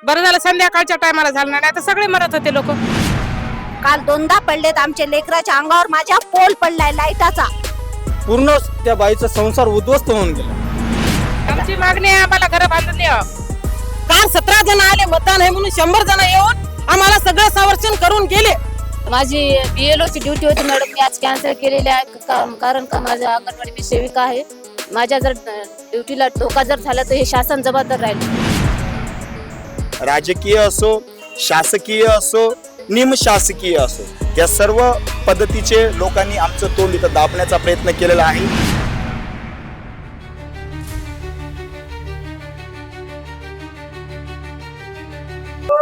बरं झालं संध्याकाळच्या टायमाला झालं नाही तर सगळे मरत होते लोक. काल दोनदा पडलेत आमच्या लेकराच्या अंगावर, माझ्या पोल पडलाय लाईटाचा. पूर्ण त्या बाईचा संसार उद्ध्वस्त होऊन गेला. आमची मागणी आहे आम्हाला घर बांधून द्यावं. काल 17 जण आले मतदान आहे म्हणून 100 जण येऊन आम्हाला सगळं संरक्षण करून गेले. माझी BLO ची ड्युटी होती मॅडम, मी आज कॅन्सल केलेली आहे कारण का माझ्या अंगणवाडी मी सेविका आहे. माझ्या जर ड्युटीला धोका जर झाला तर हे शासन जबाबदार राहील. राजकीय असो, शासकीय असो, निमशासकीय असो, या सर्व पद्धतीचे लोकांनी आमचं तोंड इथं दाबण्याचा प्रयत्न केलेला आहे.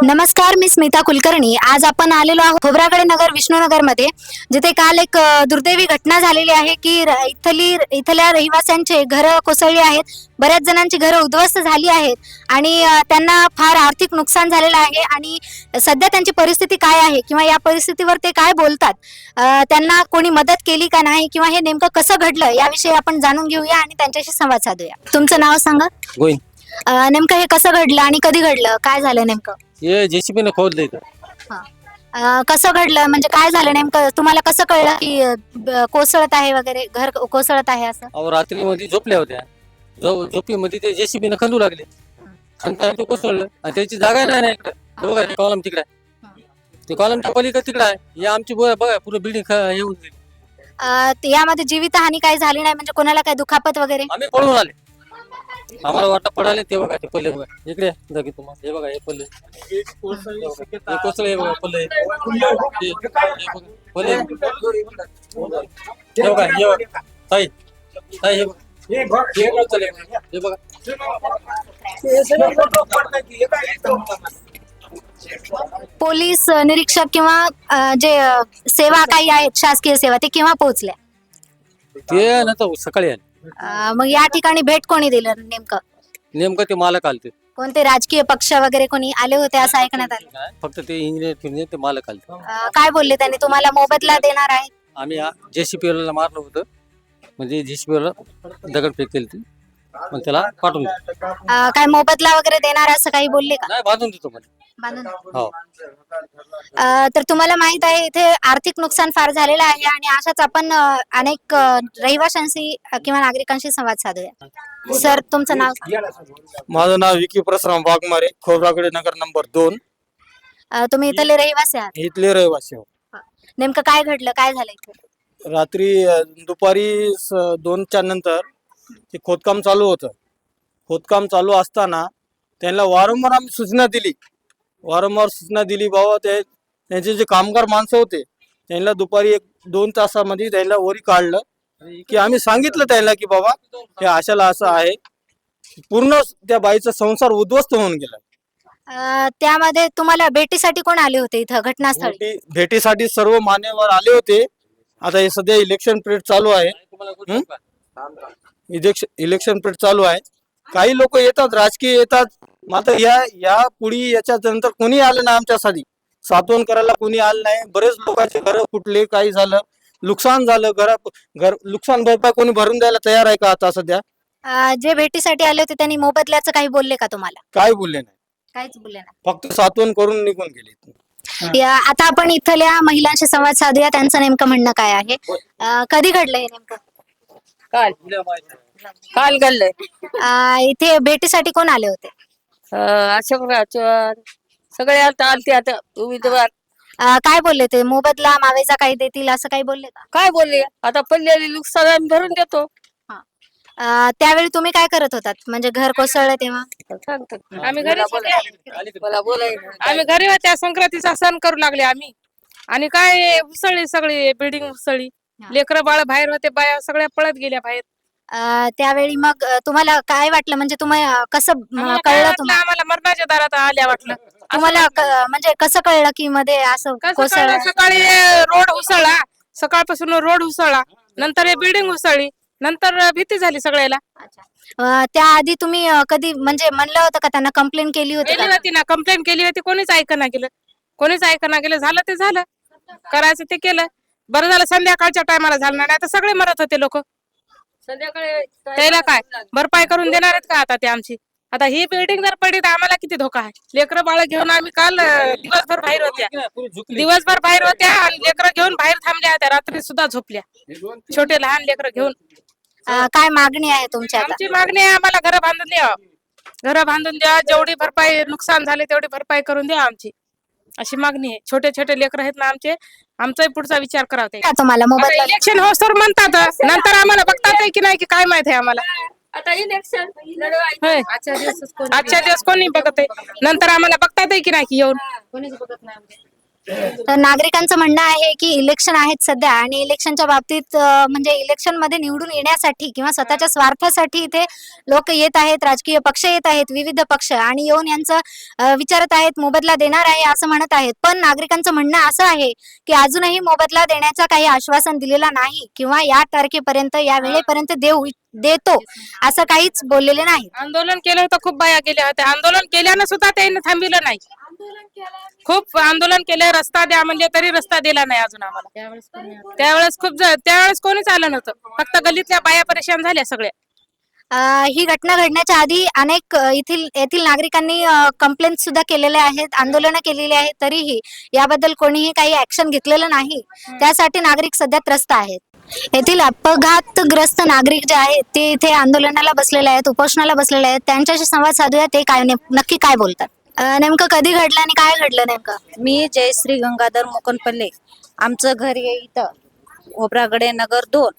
नमस्कार, मी स्मिता कुलकर्णी. आज आपण आलेलो आहोत खोब्रागडे नगर विष्णुनगर मध्ये, जिथे काल एक दुर्दैवी घटना झालेली आहे की इथल्या रहिवाशांचे घरं कोसळली आहेत. बऱ्याच जणांची घरं उद्ध्वस्त झाली आहेत आणि त्यांना फार आर्थिक नुकसान झालेलं आहे. आणि सध्या त्यांची परिस्थिती काय आहे किंवा या परिस्थितीवर ते काय बोलतात, त्यांना कोणी मदत केली का नाही किंवा हे नेमकं कसं घडलं याविषयी आपण जाणून घेऊया आणि त्यांच्याशी संवाद साधूया. तुमचं नाव सांगा. गोईन नेमकं हे कसं घडलं आणि कधी घडलं, काय झालं नेमकं? हे JCB ने खोदलं इथं. कसं घडलं म्हणजे काय झालं नेमकं, तुम्हाला कसं कळलं की कोसळत आहे वगैरे, घर कोसळत आहे असं? अहो रात्री मध्ये झोपल्या होत्या, झोपीमध्ये ते JCB ने खंदू लागले आणि ते कोसळलं. आणि त्याची जागा नाही इकडे बघा, कॉलम तिकडे आहे, ते कॉलमच्या पलीकडे तिकडे आहे. हे आमची बघा पूर्ण बिल्डिंग येऊन गेली. यामध्ये जीवितहानी काही झाली नाही म्हणजे कोणाला काही दुखापत वगैरे? आम्ही पळून आले, आम्हाला वाटतं पडाले. ते बघा, ते पल्ले बघा इकडे जागी तुम्हाला, हे बघा हे पल्ले, हे कोसळे बघा पल्ले, पल्ले हे बघा, हे बघा ताई ताई, हे बघा हे बघा. पोलीस निरीक्षक किंवा जे सेवा काही आहेत शासकीय सेवा, ते केव्हा पोहोचल्या? ते ना तर सकाळी आले. मग या ठिकाणी भेट कोणी दिलं नेमकं ते मालक आलते. कोणते राजकीय पक्ष वगैरे कोणी आले होते असं ऐकण्यात आलं? फक्त ते इंजिनियर ते मालक आलते. काय बोलले त्यांनी, तुम्हाला मोबदला देणार आहे? आम्ही JCB ला मारलं होतं, म्हणजे JCB ला दगडफेक केली ती, मग त्याला पाठवून दिलं. काय मोबदला वगैरे देणार असं काही बोलले का? नाही, बांधून देतो म्हणजे. हो. तर तुम्हाला माहित आहे इथे आर्थिक नुकसान फार झालेलं आहे आणि अशाच आपण अनेक रहिवाशांशी किंवा नागरिकांशी संवाद साधूया. सर, तुमचं नाव? माझं नाव विकी परसराम वाघमारे, खोब्रागडे नगर नंबर 2. तुम्ही इथले रहिवासी आहात? इथले रहिवासी आहोत. नेमकं काय घडलं, काय झालं इथे? रात्री दुपारी 2च्या नंतर ते खोदकाम चालू होतं. खोदकाम चालू असताना त्यांना वारंवार आम्ही सूचना दिली बाबा, त्यांचे जे कामगार माणसं होते त्यांना दुपारी 1-2 तासामध्ये त्यांना वरी काढलं की आम्ही सांगितलं त्यांना की बाबा हे अशाला असं आहे. पूर्ण त्या बाईचा संसार उद्ध्वस्त होऊन गेला. त्यामध्ये तुम्हाला भेटीसाठी कोण आले होते इथं घटनास्थळी? भेटीसाठी सर्व मान्यवर आले होते. आता हे सध्या इलेक्शन पिरियड चालू आहे, इलेक्शन पिरियड चालू आहे. काही लोक येतात, राजकीय येतात. मात्र या पुढे याच्या नंतर कोणी आलं नाही आमच्यासाठी, सातवण करायला कोणी आलं नाही. बरेच लोकांचे घर फुटले, काही झालं, नुकसान झालं. घर नुकसान भरपाई कोणी भरून द्यायला तयार आहे का आता सध्या? जे भेटीसाठी आले होते त्यांनी मोबदल्याचं काही बोलले का तुम्हाला? काय बोलले नाही, काहीच बोलले नाही, फक्त सातवण करून निघून गेले. आता आपण इथल्या महिलांशी संवाद साधूया, त्यांचं नेमकं म्हणणं काय आहे. कधी घडलं हे नेमकं? काल घडलंय. इथे भेटीसाठी कोण आले होते? अशोक सगळे आलते आता उमेदवार. काय बोलले ते, मोबदला मावेजा काही देतील असं काही बोलले का? काय बोलले, आता पडलेले नुकसान आम्ही भरून देतो. त्यावेळी तुम्ही काय करत होतात, म्हणजे घर कोसळलं तेव्हा? आम्ही घरी मला बोलायचं. आम्ही घरी होत्या, संक्रांतीचा सण करू लागले आम्ही. आणि काय उसळली, सगळी बिल्डिंग उसळली. लेकरं बाळ बाहेर होते, बाया सगळ्या पळत गेल्या बाहेर. त्यावेळी मग तुम्हाला काय वाटलं, म्हणजे तुम्ही कसं आम्हाला काय कळलं वाटलं, तुम्हाला? आम्हाला मरणाच्या दारात आल्या वाटलं. तुम्हाला म्हणजे कसं कळलं की मध्ये असं कसं कोसळलं? कळलं? सकाळी रोड उसळला, सकाळपासून रोड उसळला, नंतर हे बिल्डिंग उसळली, नंतर भीती झाली सगळ्याला. त्याआधी तुम्ही कधी म्हणजे म्हणलं होतं का, त्यांना कंप्लेंट केली होती केली का? होती ना, कंप्लेंट केली होती, कोणीच ऐकना गेलं. झालं ते झालं, करायचं ते केलं. बरं झालं संध्याकाळच्या टायमाला झालं नाही तर सगळे मरत होते लोक. संध्याकाळी त्याला काय भरपाई करून देणार आहेत का आता ते आमची? आता ही बिल्डिंग जर पडली तर आम्हाला किती धोका आहे. लेकरं बाळ घेऊन आम्ही काल दिवसभर बाहेर होत्या आणि लेकरं घेऊन बाहेर थांबल्या होत्या. रात्री सुद्धा झोपल्या, छोटे लहान लेकरं घेऊन. काय मागणी आहे तुमच्या आता? आमची मागणी आहे आम्हाला घर बांधून द्या, घर बांधून द्या. जेवढी भरपाई नुकसान झाले तेवढी भरपाई करून द्या आमची, अशी मागणी आहे. छोटे छोटे लेकर आहेत ना आमचे, आमचाही पुढचा विचार करावा. का तुम्हाला मोबदला इलेक्शन हो तर म्हणतात, नंतर आम्हाला बघतात की नाही की काय माहित आहे आम्हाला. आता इलेक्शन होय. आजच्या दिवस कोणी बघत आहे, नंतर आम्हाला बघतात की नाही की येऊन. कोणीच बघत नाही. तर नागरिकांचं म्हणणं आहे की इलेक्शन आहेत सध्या आणि इलेक्शनच्या बाबतीत म्हणजे इलेक्शन मध्ये निवडून येण्यासाठी किंवा स्वतःच्या स्वार्थासाठी इथे लोक येत आहेत, राजकीय पक्ष येत आहेत, विविध पक्ष आणि येऊन यांचं विचारत आहेत, मोबदला देणार आहे असं म्हणत आहेत. पण नागरिकांचं म्हणणं असं आहे की अजूनही मोबदला देण्याचा काही आश्वासन दिलेला नाही किंवा या तारखेपर्यंत या वेळेपर्यंत देतो असं काहीच बोललेले नाही. आंदोलन केलं होतं, खूप बाया गेल्या होत्या. आंदोलन केल्यानं सुद्धा त्यांनी थांबिलं नाही. खूप आंदोलन केलं, रस्ता द्या म्हणजे तरी रस्ता दिला नाही अजून आम्हाला. त्यावेळेस कोणीच आलं नव्हतं, फक्त गल्लीतल्या बाया परेशान झाल्या सगळ्या. ही घटना घडण्याच्या आधी अनेक येथील नागरिकांनी कंप्लेंट सुद्धा केलेल्या आहेत, आंदोलनं केलेली आहेत, तरीही याबद्दल कोणीही काही ऍक्शन घेतलेलं नाही. त्यासाठी नागरिक सध्या त्रस्त आहेत. येथील अपघातग्रस्त नागरिक जे आहेत ते इथे आंदोलनाला बसलेले आहेत, उपोषणाला बसलेले आहेत. त्यांच्याशी संवाद साधूया, ते काय नक्की काय बोलतात. नेमकं कधी घडलं आणि काय घडलं नेमकं? मी जयश्री गंगाधर मोकनपल्ले. आमचं घर आहे इथं खोब्रागडे नगर 2.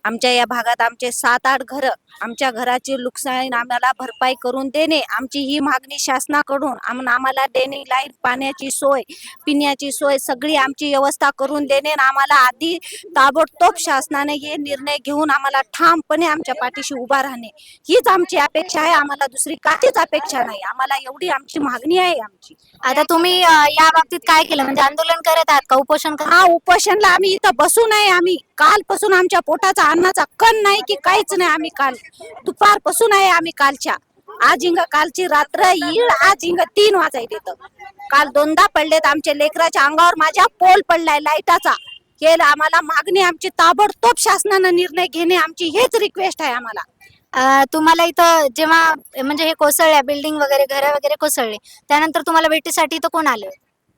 आमच्या या भागात आमचे 7-8 घरं, आमच्या घराची नुकसान आम्हाला भरपाई करून देणे, आमची ही मागणी शासनाकडून. आम्हाला देणे, लाईट पाण्याची सोय, पिण्याची सोय सगळी आमची व्यवस्था करून देणे. आम्हाला आधी ताबडतोब शासनाने हे निर्णय घेऊन आम्हाला ठामपणे आमच्या पाठीशी उभा राहणे, हीच आमची अपेक्षा आहे. आम्हाला दुसरी काहीच अपेक्षा नाही. आम्हाला एवढी आमची मागणी आहे आमची. आता तुम्ही या बाबतीत काय केलं, म्हणजे आंदोलन करत आहात का, उपोषण करत? हा, उपोषणला आम्ही इथं बसू नये. आम्ही कालपासून आमच्या पोटाचा अन्नाचा कण नाही की काहीच नाही. आम्ही काल दुपारपासून आहे आम्ही कालच्या. आज इंग कालची रात्र येईल, आज इंग 3 वाजायले. काल 2दा पडलेत आमच्या लेकराच्या अंगावर, माझ्या पोल पडलाय लाईटाचा. हे आम्हाला मागणी आमची ताबडतोब शासनानं निर्णय घेणे, आमची हेच रिक्वेस्ट आहे आम्हाला. तुम्हाला इथं जेव्हा म्हणजे हे कोसळल्या, बिल्डिंग वगैरे घर वगैरे कोसळले, त्यानंतर तुम्हाला भेटीसाठी इथं कोण आले?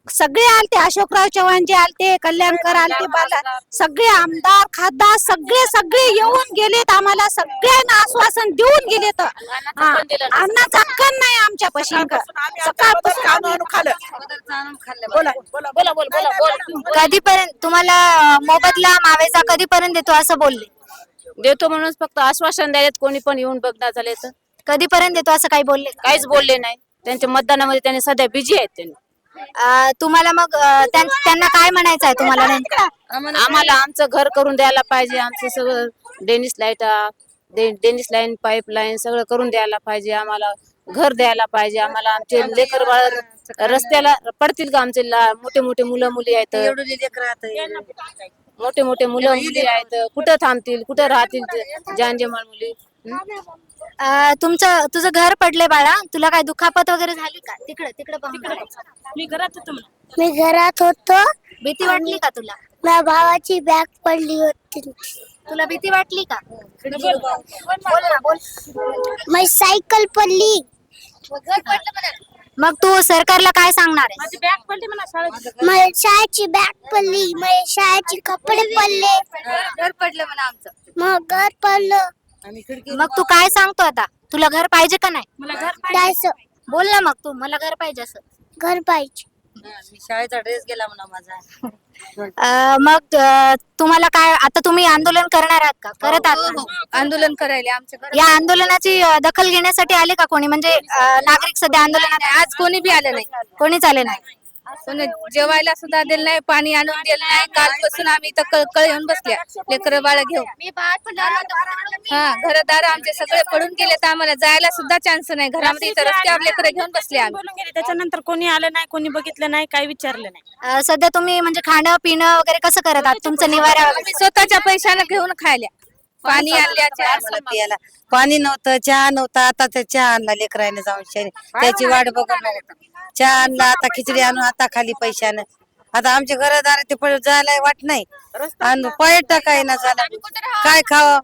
सगळे आलते, अशोकराव चव्हाण जे आलते, कल्याणकर आलते, सगळे आमदार खासदार सगळे येऊन गेलेत. आम्हाला सगळ्यांना आश्वासन देऊन गेलेत. अन्नाचा हक्क नाही आमच्या पशी. कधीपर्यंत तुम्हाला मोबदला मावेजा कधीपर्यंत देतो असं बोलले? देतो म्हणून फक्त आश्वासन द्यायला कोणी पण येऊन बघणार झाले तर. कधीपर्यंत देतो असं काही बोलले का? काहीच बोलले नाही. त्यांच्या मतदानामध्ये त्यांनी सध्या बिझी आहेत. त्यांनी तुम्हाला मग त्यांना काय म्हणायचं आहे तुम्हाला नेमकं? आम्हाला आमचं घर करून द्यायला पाहिजे. आमचं सगळं डेनिस लाईन पाईपलाईन सगळं करून द्यायला पाहिजे. आम्हाला घर द्यायला पाहिजे. आम्हाला आमचे लेकर बाळ रस्त्याला पडतील का? आमचे मोठे मोठे मुलं मुली आहेत, मोठे मोठे मुलं मुली आहेत. कुठं थांबतील, कुठं राहतील जानजेमाळ मुली? तुझं घर पडले बाळा, तुला काय दुखापत वगैरे झाली का? तिकडे मी घरात होतो. मी घरात होतो. भीती वाटली का तुला? माझ्या भावाची बॅग पडली होती. तुला भीती वाटली का? बोल ना, बोल. माझी सायकल पडली. मग तू सरकारला काय सांगणार आहे? माझी बॅग पडली म्हणा शाळेत. माझ्या शाळेची बॅग पडली. माझ्या शाळेचे कपडे पडले. घर पडलं म्हणा आमचं. मग घर पडलं. मग तू काय सांगतो आता? तुला घर पाहिजे का नाही? मला घर जायचं. बोल ना मग, तू मला घर पाहिजे असं. घर पाहिजे. शाळेचा ड्रेस गेला म्हणा माझा. मग तुम्हाला काय, आता तुम्ही आंदोलन करणार आहात का? करत आहात का? आंदोलन करायला आमचं या आंदोलनाची दखल घेण्यासाठी आले का कोणी? म्हणजे नागरिक सध्या आंदोलनात आज कोणी बी आलं नाही. कोणीच आले नाही. कोणी जेवायला सुद्धा दिलं नाही, पाणी आणून दिलं नाही. कालपासून आम्ही इथं कळ येऊन बसल्या लेकरं बाळ घेऊन. घरदार आमचे सगळे पडून गेले, तर आम्हाला जायला सुद्धा चान्स नाही. घरामध्ये इथं रस्त्यावर लेकरं घेऊन बसले आम्ही. त्याच्यानंतर कोणी आलं नाही, कोणी बघितलं नाही, काही विचारलं नाही. सध्या तुम्ही म्हणजे खाणं पिणं वगैरे कसं करत आहात? तुमचं निवारा वगैरे? आम्ही स्वतःच्या पैशाने घेऊन खायला. पाणी आणल्या, पियाला पाणी नव्हतं, चहा नव्हता. आता ते चहा आणला लेकराने जाऊन, त्याची वाट बघून चहा आणला. आता खिचडी आणून आता खाली पैशानं. आता आमच्या घरदार ते जायला वाट नाही आणि पर्यटक आहे ना, झाला काय खावं.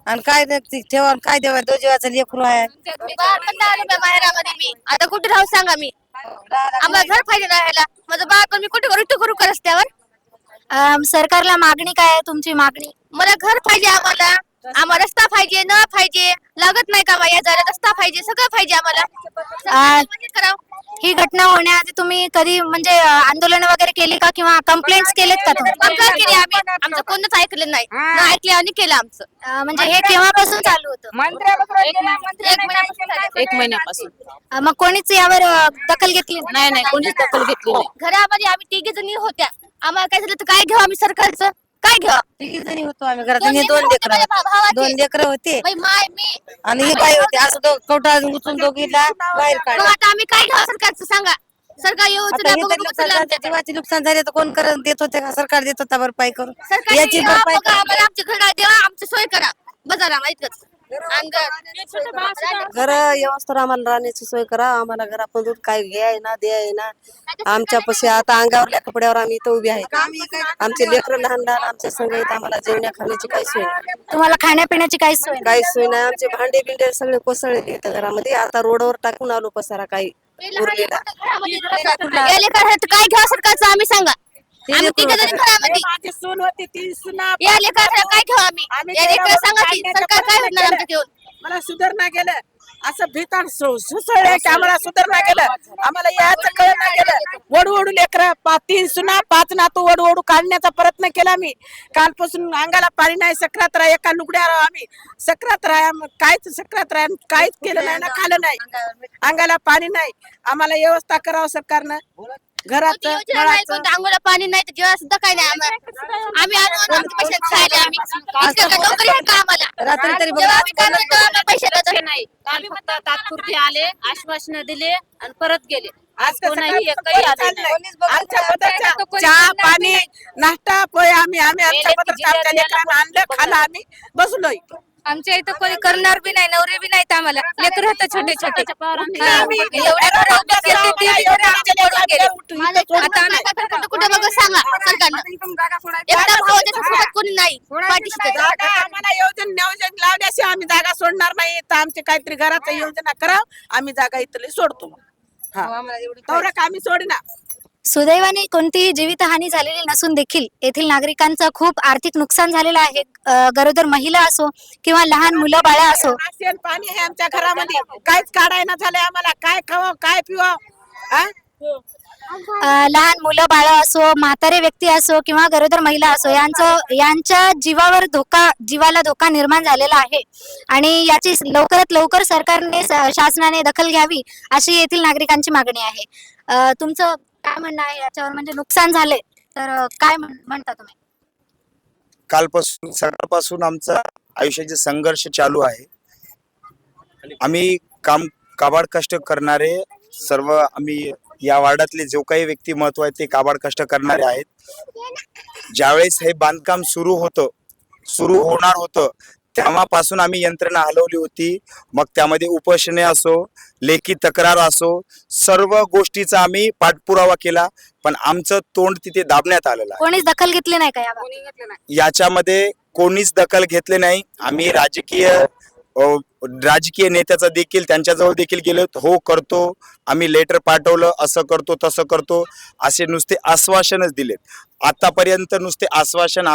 आणि काय ठेवा काय देवा दो जीवाचं लेकरू आहे. माहेरामध्ये मी आता कुठे राहू सांगा मी आम्हाला घर पाहिजे राहायला माझं बाळ पण मी कुठे करू का रस्त्यावर सरकारला मागणी काय आहे तुमची मागणी? मला घर पाहिजे आम्हाला रस्ता पाहिजे नळ पाहिजे लागत नाही का बाया जरा रस्ता पाहिजे सगळं पाहिजे आम्हाला म्हणजे करावं. ही घटना होण्याआधी तुम्ही कधी म्हणजे आंदोलन वगैरे केली का किंवा कंप्लेंट्स केलेत का तुम्ही? कंप्लेंट केली आम्ही आमचं कोणच ऐकलं नाही न ऐकल्याने केलं आमचं म्हणजे हे केव्हापासून चालू होतं? एक महिन्यापासून मग कोणीच यावर दखल घेतली नाही? नाही कोणीच दखल घेतली नाही. घरामध्ये आम्ही 3 जणी होत्या आम्हाला काय झालं तर काय घेऊ आम्ही सरकारचं काय घेऊ तिघी जणी होतो आम्ही घरात. आणि दोन लेकरं होते माय मी आणि ही बाई होती. असं कवटा उचून दोघीला बाहेर मग काढलं. आता आम्ही काय घेऊ सरकारचं सांगा सरकार योजना आता हे बघू तर बघू सरकारच्या चाललं आमच्याकडे. जीवाचे नुकसान झाले तर कोण करत देत होते का? सरकार देत होता भरपाई करून. सरकारने याची यावं भरपाई बघा, आम्हाला आमच्या घरात देवा आमची सोय करा बजारा माहितच घर व्यवस्था आम्हाला राहण्याची सोय करा. आम्हाला घरामधून काय घ्याय ना द्याय ना. आमच्या पशी आता अंगावरल्या कपड्यावर आम्ही इथं उभी आहे. आमचे लेकरं लहान लहान आमच्या संग येत. आम्हाला जेवण्या खाण्याची काही सोय नाही. तुम्हाला खाण्यापिण्याची काही सोय नाही? काही सोय नाही. आमचे भांडे बिंडे सगळे कोसळले इथं घरामध्ये. आता रोडवर टाकून आलो पसारा काही उरलेला. याले काय घ्या सरकारचं आम्ही सांगा आम्ही 3 जणी घरामध्ये माझी सून होती ती सुना याले काय घेऊ आम्ही याले काय सांगा की सरकार काय होणार आमचं घेऊन मला सुधारणा गेलं असं भीतान सुसळलं की आम्हाला सुधारणा गेलं. आम्हाला याचं कळ नाही गेलं. वडू लेकर 3 सुना 5 नातू वडू काढण्याचा प्रयत्न केला मी. कालपासून अंगाला पाणी नाही सक्रात राहा एका लुगड्यावर आम्ही सक्रात राहा काहीच केलं नाही ना खाल्लं नाही. अंगाला पाणी नाही. आम्हाला व्यवस्था करावं सरकारनं घरात अंघोळा पाणी नाही तर जेव्हा सुद्धा काय नाही आम्ही पैसे खायला आम्ही इतकं काय नोकरी आहे का आम्हाला रात्री तरी बघा जेव्हा आम्ही काय म्हणतो आम्हाला पैसे देतात. नाही काल फक्त तात्पुरते आले आश्वासन दिले आणि परत गेले. आज कसं कोणाही काय एकही आले चाललंय? नाही. आमच्या पदार्थ चहा पाणी नाश्ता पोहे आम्ही आमच्या पदार्थ आमच्या लेकरांना आणलं खाल्लं आम्ही बसलोय. आमच्या इथं कोणी करणार बी नाही नवरे बी नाहीत आम्हाला लेकर होतं छोटे छोटे कुठे बघ सांगा सरकारनं एकटा भावाच्या सोबत कोणी नाही पाठीशी जागा आम्हाला नियोजन लावल्याशिवाय आम्ही जागा सोडणार नाही. तर आमची काहीतरी घराचं योजना करा आम्ही जागा इथली सोडतो. तेवढं आम्ही सोडणार. सुदैवाने कोणतीही जीवितहानी झालेली नसून देखील येथील नागरिकांचं खूप आर्थिक नुकसान झालेलं आहे. गरोदर महिला असो किंवा लहान मुलं बाळा असो. राशन पाणी आहे आमच्या घरामध्ये काहीच काढायला झालंय. आम्हाला काय खावं काय पिवावं लहान मुलं बाळं असो म्हातारे व्यक्ती असो किंवा गरोदर महिला असो यांच्या जीवाला धोका निर्माण झालेला आहे आणि याची लवकरात लवकर सरकारने शासनाने दखल घ्यावी अशी येथील नागरिकांची मागणी आहे. तुमचं काय म्हणणं आहे याच्यावर? म्हणजे नुकसान झाले तर काय म्हणता तुम्ही? कालपासून सकाळपासून आमचा आयुष्याचे संघर्ष चालू आहे. आम्ही काबाड कष्ट करणारे सर्व आम्ही या वार्डातले जो काही व्यक्ती महत्व आहे ते काबाड कष्ट करणारे आहेत. ज्यावेळेस हे बांधकाम सुरू होणार होतं तेव्हापासून आम्ही यंत्रणा हलवली होती. मग त्यामध्ये उपोषणे असो लेखी तक्रार असो सर्व गोष्टीचा आम्ही पाठपुरावा केला. पण आमचं तोंड तिथे दाबण्यात आलेलं आहे. कोणीच दखल घेतली नाही का याबाबत? याच्यामध्ये कोणीच दखल घेतले नाही. आम्ही राजकीय नेत्याचा देखील त्यांच्याजवळ देखील गेलो. हो करतो आम्ही लेटर पाठवलं असं करतो तसं करतो असे नुसते आश्वासनच दिलेत. आतापर्यंत नुसते आश्वासन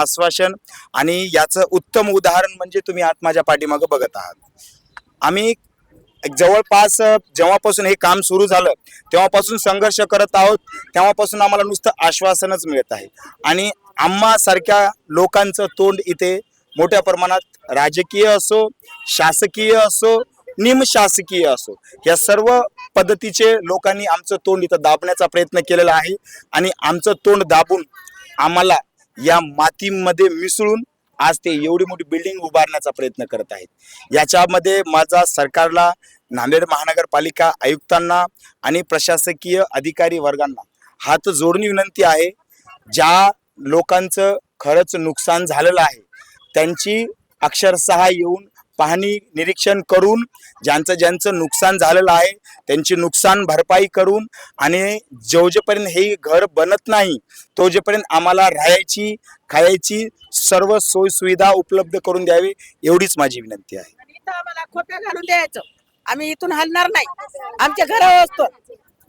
आणि याचं उत्तम उदाहरण म्हणजे तुम्ही माझ्या पाठीमागं बघत आहात. आम्ही जवळपास जेव्हापासून हे काम सुरू झालं तेव्हापासून संघर्ष करत आहोत. तेव्हापासून आम्हाला नुसतं आश्वासनच मिळत आहे आणि आम्हा सारख्या लोकांचं तोंड इथे मोठ्या प्रमाणात राजकीय असो शासकीय असो निमशासकीय असो या सर्व पद्धतीचे लोकांनी आमचं तोंड इथं दाबण्याचा प्रयत्न केलेला आहे आणि आमचं तोंड दाबून आम्हाला या मातीमध्ये मिसळून आज ते एवढी मोठी बिल्डिंग उभारण्याचा प्रयत्न करत आहेत. याच्यामध्ये माझा सरकारला नांदेड महानगरपालिका आयुक्तांना आणि प्रशासकीय अधिकारी वर्गांना हात जोडून विनंती आहे. ज्या लोकांचं खरंच नुकसान झालेलं आहे त्यांची अक्षरशः येऊन पाहणी निरीक्षण करून ज्यांचं ज्यांचं नुकसान झालेलं आहे त्यांची नुकसान भरपाई करून आणि जेवजेपर्यंत हे घर बनत नाही तोजेपर्यंत आम्हाला राहायची खायची सर्व सोय सुविधा उपलब्ध करून द्यावी एवढीच माझी विनंती आहे. इथं आम्हाला खोप्या घालून द्यायचं, आम्ही इथून हलणार नाही. आमच्या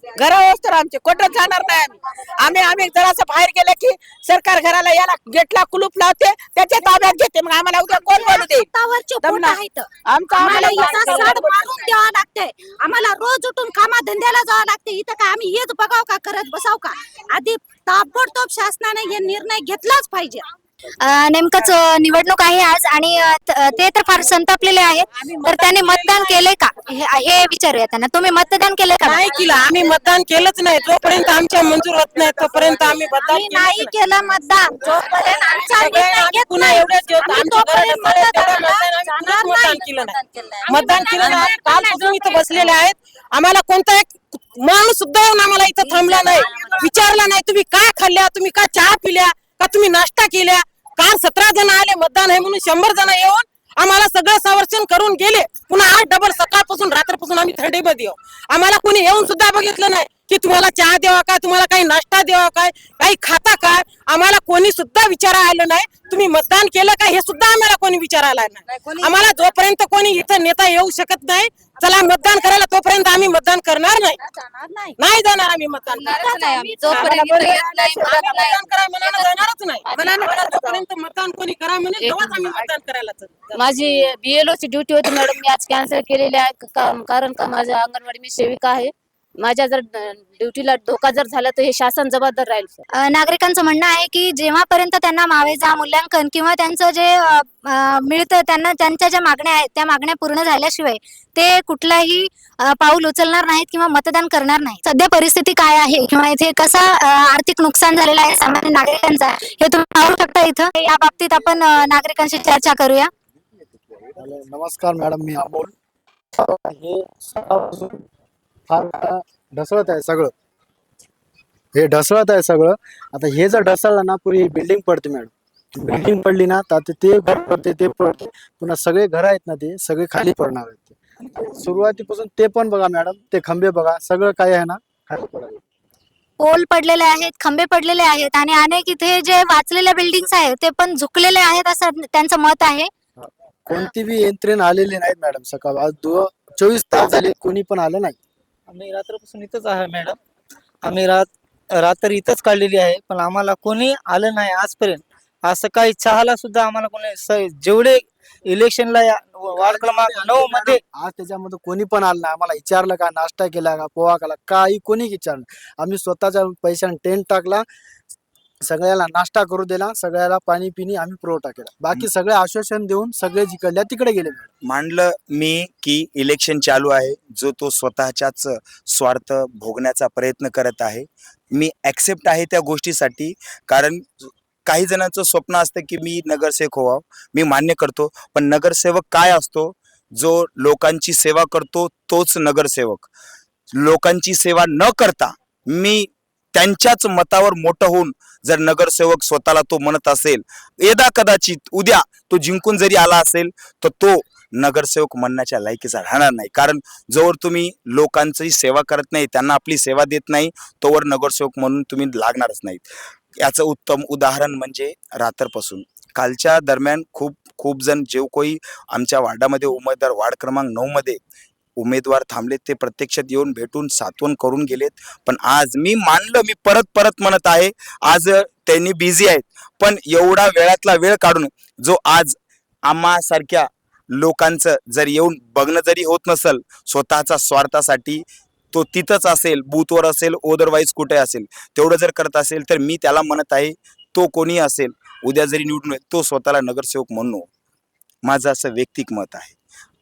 घरावर तर आमचे कुठं जाणार नाही. आम्ही जरासं बाहेर गेले की सरकार घराला याला गेटला कुलूप लावते, त्याच्या ताब्यात घेते. मग आम्हाला उद्या कोण बोलू दे? आम्हाला इथं साड मारून द्यावं लागतंय. आम्हाला रोज उठून कामाधंद्याला जावं लागते. इथं का आम्ही हेच बघाव का करत बसाव का? आधी ताबडतोब शासनाने हे निर्णय घेतलाच पाहिजे. नेमकंच निवडणूक आहे आज आणि ते तर फार संतापलेले आहेत. तर त्यांनी मतदान केले का हे विचारूया त्यांना. तुम्ही मतदान केले का? नाही केलं, आम्ही मतदान केलंच नाही. जोपर्यंत आमच्या मंजूर होत नाही तोपर्यंत आम्ही मतदान आम्ही नाही केलं मतदान. जोपर्यंत आमचा निर्णय घेत पुन्हा नाही, एवढेच होत. आम्ही आमच्या घरात तोपर्यंत सगळे मतदानाला तेवढ्या जाणार मतदान नाही. केलं नाही. मतदान केलं नाही. कालपासून इथं बसलेले आहेत. आम्हाला कोणता एक माणूस सुद्धा येऊन आम्हाला इथं थांबला नाही, विचारला नाही तुम्ही काय खाल्ल्या, तुम्ही काय चहा पिल्या का, तुम्ही नाश्ता केल्या. काल 17 जण आले मतदान आहे म्हणून 100 जण येऊन आम्हाला सगळं संरक्षण करून गेले. पुन्हा आज डबल सकाळपासून रात्रपासून आम्ही थंडीमध्ये येऊ. आम्हाला कोणी येऊन सुद्धा बघितलं नाही की तुम्हाला चहा द्यावा काय, तुम्हाला काही नाश्ता द्यावा काय, काही खाता काय. आम्हाला कोणी सुद्धा विचारायला आलं नाही तुम्ही मतदान केलं का, हे सुद्धा आम्हाला कोणी विचारायला नाही. आम्हाला जोपर्यंत कोणी इथं नेता येऊ शकत नाही चला मतदान करायला तोपर्यंत आम्ही मतदान करणार नाही. नाही जाणार आम्ही मतदान करायला. जोपर्यंत येत नाही, मतदान करा म्हणायला जाणारच नाही. जोपर्यंत मतदान कोणी करा म्हणे तेव्हाच आम्ही मतदान करायला जाऊ. माझी BLO ची ड्युटी होती मॅडम, मी आज कॅन्सल केलेली आहे. कारण का माझ्या अंगणवाडी मी सेविका आहे. माझ्या जर ड्युटीला धोका जर झाला तर हे शासन जबाबदार राहील. नागरिकांचं म्हणणं आहे की जेव्हापर्यंत त्यांना मावेजा मूल्यांकन किंवा त्यांचं जे मिळतं त्यांना त्यांच्या ज्या मागण्या आहेत त्या मागण्या पूर्ण झाल्याशिवाय ते कुठलाही पाऊल उचलणार नाहीत किंवा मतदान करणार नाही. सध्या परिस्थिती काय आहे किंवा इथे कसा आर्थिक नुकसान झालेला आहे सामान्य नागरिकांचा हे तुम्ही पाहू शकता. इथं या बाबतीत आपण नागरिकांशी चर्चा करूया. नमस्कार मॅडम, मी अमोल. हे सकाळपासून फार ढसळत आहे सगळं, हे ढसळत आहे सगळं. आता हे जर ढसळलं ना पुरी बिल्डिंग पडते मॅडम. बिल्डिंग पडली ना तर ते घर पडते, ते पडते, पुन्हा सगळे घर आहेत ना ते सगळे खाली पडणार आहेत. सुरुवातीपासून ते पण बघा मॅडम, ते खंबे बघा, सगळं काय आहे ना खाली पडायला. पोल पडलेले आहेत, खंबे पडलेले आहेत आणि अनेक इथे जे वाचलेल्या बिल्डिंग्स आहेत ते पण झुकलेले आहेत असं त्यांचं मत आहे. कोणती बी यंत्रणा आलेली नाही मॅडम. सकाळ आज 24 तास झाले कोणी पण आलं नाही. आम्ही रात्रपासून इथंच आहे मॅडम. आम्ही रात्र इथंच काढलेली आहे पण आम्हाला कोणी आलं नाही आजपर्यंत. आज सकाळी चहाला सुद्धा आम्हाला कोणी जेवढे इलेक्शनला वार्ड क्रमांक 9 मध्ये आज त्याच्यामध्ये कोणी पण आलं नाही. आम्हाला विचारलं का, नाश्ता केला का, पोहा केला, काही कोणी विचारलं. आम्ही स्वतःच्या पैशाने टेंट टाकला, सगळ्याला नाश्ता करू दिला, सगळ्याला पाणी पिणी आम्ही पुरवठा केला. बाकी सगळे आश्वासन देऊन सगळे जिकडल्या तिकडे गेले. मांडलं मी की इलेक्शन चालू आहे, जो तो स्वतःच्याच स्वार्थ भोगण्याचा प्रयत्न करत आहे. मी ॲक्सेप्ट आहे त्या गोष्टीसाठी, कारण काही जणांचं स्वप्न असतं की मी नगरसेवक व्हावं. मी मान्य करतो, पण नगरसेवक काय असतो? जो लोकांची सेवा करतो तोच नगरसेवक. लोकांची सेवा न करता मी त्यांच्याच मतावर मोठं होऊन जर नगरसेवक स्वतःला तो म्हणत असेल, यदा कदाचित उद्या तो जिंकून जरी आला असेल तर तो नगरसेवक म्हणण्याच्या लायकीचा राहणार नाही. कारण जोवर तुम्ही लोकांची सेवा करत नाही, त्यांना आपली सेवा देत नाही, तोवर नगरसेवक म्हणून तुम्ही लागणारच नाहीत. याचं उत्तम उदाहरण म्हणजे रात्रपासून कालच्या दरम्यान खूप जण जे कोणी आमच्या वार्डामध्ये उमेदवार वार्ड क्रमांक 9 मध्ये उमेदवार थांबलेत ते प्रत्यक्षात येऊन भेटून सात्वन करून गेलेत. पण आज मी मानलं, मी परत म्हणत आहे, आज त्यांनी बिझी आहेत, पण एवढा वेळातला वेळ काढून जो आज आम्हासारख्या लोकांचं जर येऊन बघणं जरी होत नसेल, स्वतःचा स्वार्थासाठी तो तिथंच असेल, बूथवर असेल, अदरवाईज कुठे असेल, तेवढं जर करत असेल तर मी त्याला म्हणत आहे, तो कोणी असेल उद्या जरी निवडून येईल तो स्वतःला नगरसेवक म्हणू. माझं असं वैयक्तिक मत आहे.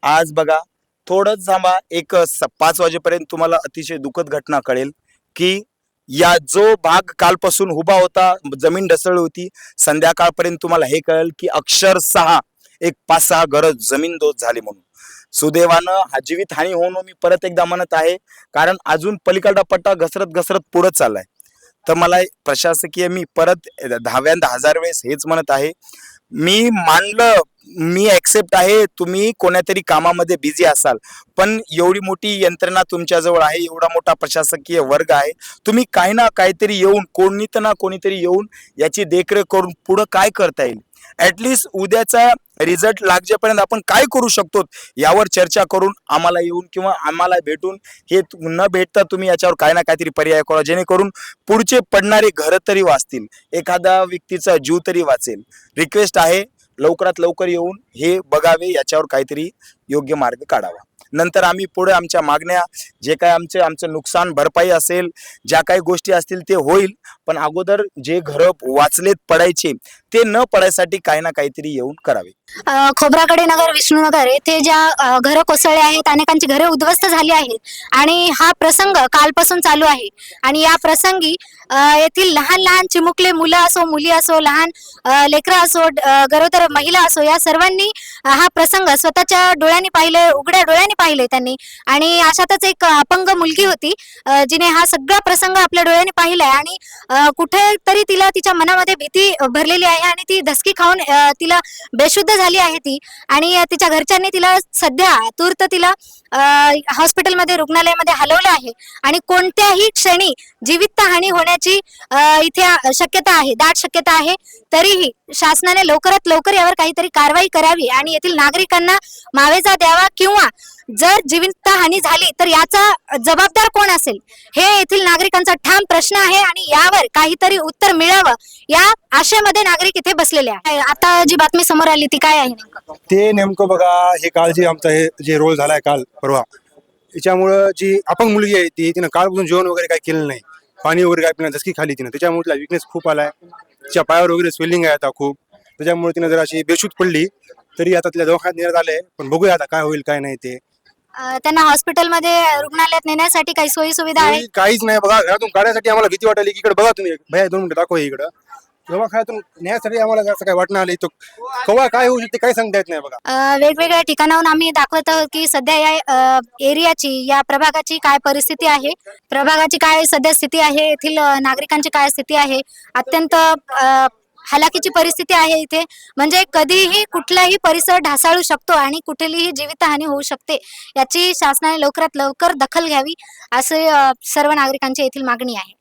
आज बघा, थोडंच थांबा, एक 5 वाजेपर्यंत तुम्हाला अतिशय दुःखद घटना कळेल की या जो भाग कालपासून उभा होता, जमीन ढसळली होती, संध्याकाळपर्यंत तुम्हाला हे कळेल की अक्षरशः एक 5-6 घरं जमीन दोष झाली. म्हणून सुदैवानं हा जीवित हानी होऊन मी परत एकदा म्हणत आहे, कारण अजून पलीकडा पट्टा घसरत पुढे चाललाय. तर मला प्रशासकीय मी परत 10व्यांदा 1000 वेळेस हेच म्हणत आहे, मी मानलं, मी ऍक्सेप्ट आहे, तुम्ही कोण्यातरी कामामध्ये बिझी असाल, पण एवढी मोठी यंत्रणा तुमच्याजवळ आहे, एवढा मोठा प्रशासकीय वर्ग आहे, तुम्ही काही ना काहीतरी येऊन, कोणीतरी येऊन याची देखरेख करून पुढं काय करता येईल, ऍटलिस्ट उद्याचा रिझल्ट लागजेपर्यंत आपण काय करू शकतो यावर चर्चा करून आम्हाला येऊन किंवा आम्हाला भेटून, हे न भेटता तुम्ही याच्यावर काय ना काहीतरी पर्याय करा, जेणेकरून पुढचे पडणारे घर तरी वाचतील, एखादा व्यक्तीचा जीव तरी वाचेल. रिक्वेस्ट आहे, लवकरात लवकर येऊन हे बघावे, याच्यावर काहीतरी योग्य मार्ग काढावा. नंतर आम्ही पुढे आमच्या मागण्या, जे काय आमचं नुकसान भरपाई असेल, ज्या काही गोष्टी असतील ते होईल, पण अगोदर जे घर वाचलेत पडायचे ते न पडायसाठी काही ना काहीतरी येऊन करावे. खोब्रागडे नगर, विष्णुनगर येथे ज्या घरं कोसळले आहेत, अनेकांची घरे उद्ध्वस्त झाली आहेत आणि हा प्रसंग कालपासून चालू आहे. आणि या प्रसंगी येथील लहान लहान चिमुकले मुलं असो, मुली असो, लहान लेकरं असो, गरोदर महिला असो, या सर्वांनी हा प्रसंग स्वतःच्या डोळ्यांनी पाहिले, उघड्या डोळ्यांनी पाहिले त्यांनी. आणि अशातच एक अपंग मुलगी होती, जिने हा सगळा प्रसंग आपल्या डोळ्यांनी पाहिलाय आणि कुठेतरी तिला तिच्या मनामध्ये भीती भरलेली आहे आणि ती धसकी खाऊन तिला बेशुद्ध झाली आहे ती. आणि तिच्या घरच्यांनी तिला सध्या तूर्त तिला हॉस्पिटलमध्ये, रुग्णालयामध्ये हलवलं आहे आणि कोणत्याही क्षणी जीवितहानी होण्याची इथे शक्यता आहे, दाट शक्यता आहे. तरीही शासनाने लवकरात लवकर यावर काहीतरी कारवाई करावी आणि येथील नागरिकांना मावेजा द्यावा, किंवा जर जीवितहानी झाली तर याचा जबाबदार कोण असेल, हे येथील नागरिकांचा ठाम प्रश्न आहे आणि यावर काहीतरी उत्तर मिळावं या आशेमध्ये नागरिक इथे बसलेले आहे. आता जी बातमी समोर आली ती काय आहे नेमकं? ते नेमकं बघा, हे काल जे आमचा हे जे रोल झालाय काल परवा, याच्यामुळं जी अपंग मुलगी आहे तिनं कालपासून जेवण वगैरे काही केलं नाही, पाणी वगैरे काय पिणं, धसकी खाली तिनं, त्याच्यामुळे तिला विकनेस खूप आलाय, तिच्या पायावर वगैरे स्वेलिंग आहे आता खूप, त्याच्यामुळे तिनं जर अशी बेशुद्ध पडली. तरी आता तिला दवाखान्यात नेण्यात आलंय, पण बघूया आता काय होईल काय नाही ते. त्यांना हॉस्पिटलमध्ये, रुग्णालयात नेण्यासाठी काही सोयी सुविधा आहे? काहीच नाही बघा, घरातून काढण्यासाठी आम्हाला भीती वाटली की इकडे बघा तुम्ही, भैया 2 मिनिटं दाखवा इकडं, दवाखान्यातून नेण्यासाठी आम्हाला असं काय वाटणं आलं, तो केव्हा काय होऊ शकते काही सांगता येत नाही बघा. वेगवेगळ्या ठिकाणाहून आम्ही दाखवत आहोत की सध्या या एरियाची, या प्रभागाची काय परिस्थिती आहे, प्रभागाची काय सध्या स्थिती आहे, येथील नागरिकांची काय स्थिती आहे. अत्यंत हालाकीची परिस्थिती आहे इथे. म्हणजे कधीही कुठलाही परिसर ढासाळू शकतो आणि कुठलीही जीवितहानी होऊ शकते. याची शासनाने लवकरात लवकर दखल घ्यावी असे सर्व नागरिकांची येथील मागणी आहे.